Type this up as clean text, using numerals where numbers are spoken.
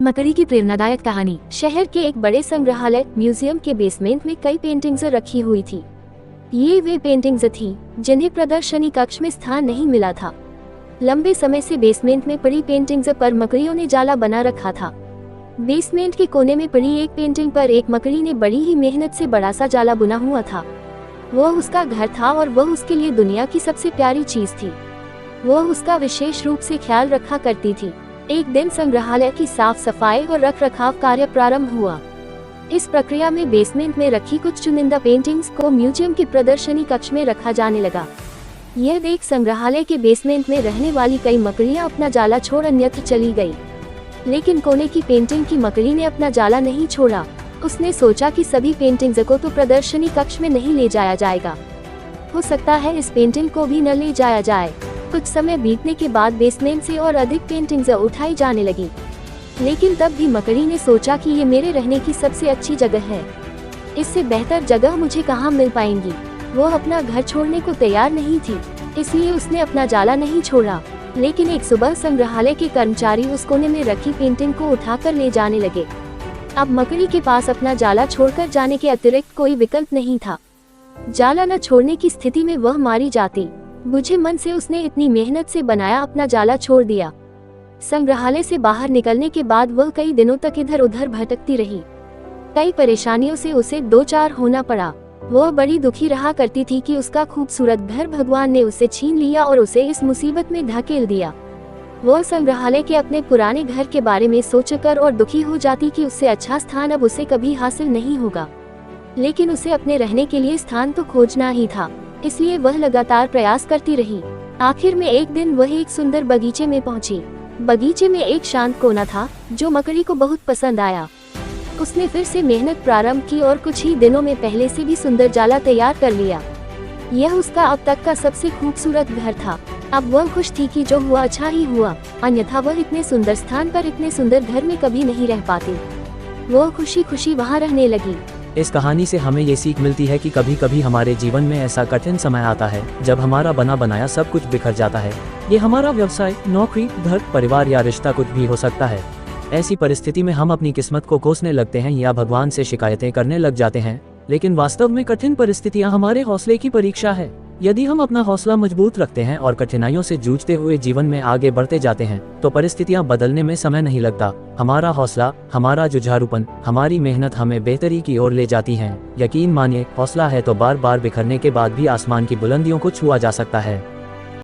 मकड़ी की प्रेरणादायक कहानी। शहर के एक बड़े संग्रहालय म्यूजियम के बेसमेंट में कई पेंटिंग्स रखी हुई थी। ये वे पेंटिंग्स थी जिन्हें प्रदर्शनी कक्ष में स्थान नहीं मिला था। लंबे समय से बेसमेंट में पड़ी पेंटिंग्स पर मकड़ियों ने जाला बना रखा था। बेसमेंट के कोने में पड़ी एक पेंटिंग पर एक मकड़ी ने बड़ी ही मेहनत से बड़ा सा जाला बुना हुआ था। वह उसका घर था और वह उसके लिए दुनिया की सबसे प्यारी चीज थी। वह उसका विशेष रूप से ख्याल रखा करती थी। एक दिन संग्रहालय की साफ सफाई और रखरखाव कार्य प्रारंभ हुआ। इस प्रक्रिया में बेसमेंट में रखी कुछ चुनिंदा पेंटिंग्स को म्यूजियम के प्रदर्शनी कक्ष में रखा जाने लगा। यह देख संग्रहालय के बेसमेंट में रहने वाली कई मकड़ियां अपना जाला छोड़ अन्यत्र चली गई। लेकिन कोने की पेंटिंग की मकड़ी ने अपना जाला नहीं छोड़ा। उसने सोचा कि सभी पेंटिंग्स को तो प्रदर्शनी कक्ष में नहीं ले जाया जाएगा, हो सकता है इस पेंटिंग को भी न ले जाया जाए। कुछ समय बीतने के बाद बेसमेंट से और अधिक पेंटिंग्स उठाई जाने लगी। लेकिन तब भी मकड़ी ने सोचा कि ये मेरे रहने की सबसे अच्छी जगह है, इससे बेहतर जगह मुझे कहाँ मिल पाएंगी। वो अपना घर छोड़ने को तैयार नहीं थी, इसलिए उसने अपना जाला नहीं छोड़ा। लेकिन एक सुबह संग्रहालय के कर्मचारी उस कोने में रखी पेंटिंग को उठाकर ले जाने लगे। अब मकड़ी के पास अपना जाला छोड़कर जाने के अतिरिक्त कोई विकल्प नहीं था। जाला न छोड़ने की स्थिति में वह मारी जाती। बुझे मन से उसने इतनी मेहनत से बनाया अपना जाला छोड़ दिया। संग्रहालय से बाहर निकलने के बाद वह कई दिनों तक इधर उधर भटकती रही। कई परेशानियों से उसे दो चार होना पड़ा। वह बड़ी दुखी रहा करती थी कि उसका खूबसूरत घर भगवान ने उसे छीन लिया और उसे इस मुसीबत में धकेल दिया। वह संग्रहालय के अपने पुराने घर के बारे में सोचकर और दुखी हो जाती कि उससे अच्छा स्थान अब उसे कभी हासिल नहीं होगा। लेकिन उसे अपने रहने के लिए स्थान तो खोजना ही था, इसलिए वह लगातार प्रयास करती रही। आखिर में एक दिन वह एक सुंदर बगीचे में पहुंची। बगीचे में एक शांत कोना था जो मकड़ी को बहुत पसंद आया। उसने फिर से मेहनत प्रारंभ की और कुछ ही दिनों में पहले से भी सुंदर जाला तैयार कर लिया। यह उसका अब तक का सबसे खूबसूरत घर था। अब वह खुश थी कि जो हुआ अच्छा ही हुआ, अन्यथा वह इतने सुंदर स्थान पर इतने सुंदर घर में कभी नहीं रह पाती। वह खुशी खुशी वहाँ रहने लगी। इस कहानी से हमें ये सीख मिलती है कि कभी कभी हमारे जीवन में ऐसा कठिन समय आता है जब हमारा बना बनाया सब कुछ बिखर जाता है। ये हमारा व्यवसाय, नौकरी, घर, परिवार या रिश्ता कुछ भी हो सकता है। ऐसी परिस्थिति में हम अपनी किस्मत को कोसने लगते हैं या भगवान से शिकायतें करने लग जाते हैं। लेकिन वास्तव में कठिन परिस्थितियां हमारे हौसले की परीक्षा है। यदि हम अपना हौसला मजबूत रखते हैं और कठिनाइयों से जूझते हुए जीवन में आगे बढ़ते जाते हैं तो परिस्थितियां बदलने में समय नहीं लगता। हमारा हौसला, हमारा जुझारूपन, हमारी मेहनत हमें बेहतरी की ओर ले जाती हैं। यकीन मानिए, हौसला है तो बार बार बिखरने के बाद भी आसमान की बुलंदियों को छुआ जा सकता है।